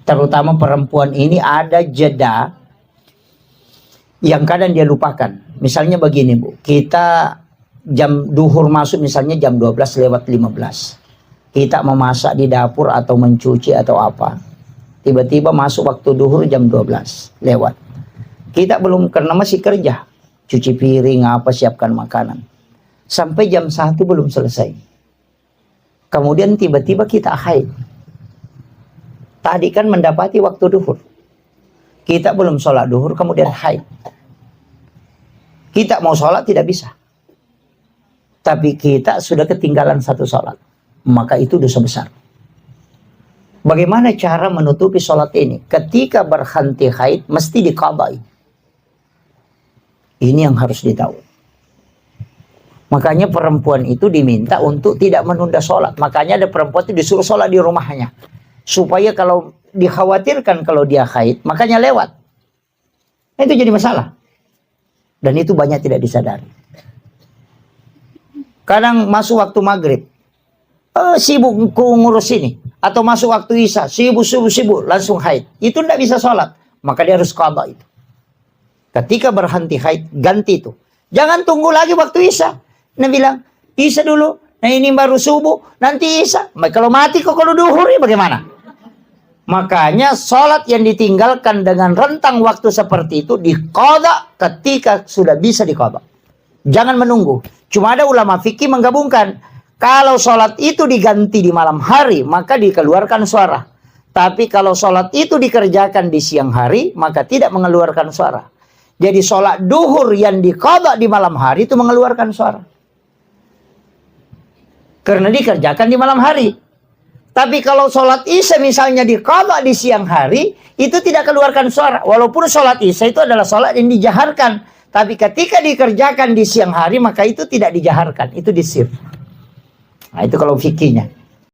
Terutama perempuan ini ada jeda yang kadang dia lupakan. Misalnya begini Bu, kita jam duhur masuk misalnya jam 12:15. Kita memasak di dapur atau mencuci atau apa. Tiba-tiba masuk waktu duhur jam 12 lewat. Kita belum, karena masih kerja. Cuci piring, apa, siapkan makanan. Sampai jam 1 belum selesai. Kemudian tiba-tiba kita haid. Tadi kan mendapati waktu duhur. Kita belum sholat duhur, kemudian haid. Kita mau sholat tidak bisa. Tapi kita sudah ketinggalan satu sholat. Maka itu dosa besar. Bagaimana cara menutupi sholat ini? Ketika berhenti haid, mesti diqadai. Ini yang harus ditahu. Makanya perempuan itu diminta untuk tidak menunda sholat. Makanya ada perempuan itu disuruh sholat di rumahnya. Supaya kalau dikhawatirkan kalau dia haid, makanya lewat. Itu jadi masalah. Dan itu banyak tidak disadari. Kadang masuk waktu maghrib, sibuk ngurus ini. Atau masuk waktu isya, sibuk, langsung haid. Itu tidak bisa sholat. Maka dia harus qadha itu. Ketika berhenti haid, ganti itu. Jangan tunggu lagi waktu isya. Nah bilang, isya dulu. Nah ini baru subuh, nanti isya. Kalau mati kok kalau duhur ya bagaimana? Makanya sholat yang ditinggalkan dengan rentang waktu seperti itu diqadha ketika sudah bisa diqadha. Jangan menunggu. Cuma ada ulama fikih menggabungkan. Kalau sholat itu diganti di malam hari, maka dikeluarkan suara. Tapi kalau sholat itu dikerjakan di siang hari, maka tidak mengeluarkan suara. Jadi sholat duhur yang diqadha di malam hari itu mengeluarkan suara. Karena dikerjakan di malam hari. Tapi kalau sholat isya misalnya diqadha di siang hari, itu tidak keluarkan suara. Walaupun sholat isya itu adalah sholat yang dijaharkan. Tapi ketika dikerjakan di siang hari, maka itu tidak dijaharkan. Itu disir. Nah itu kalau fikihnya.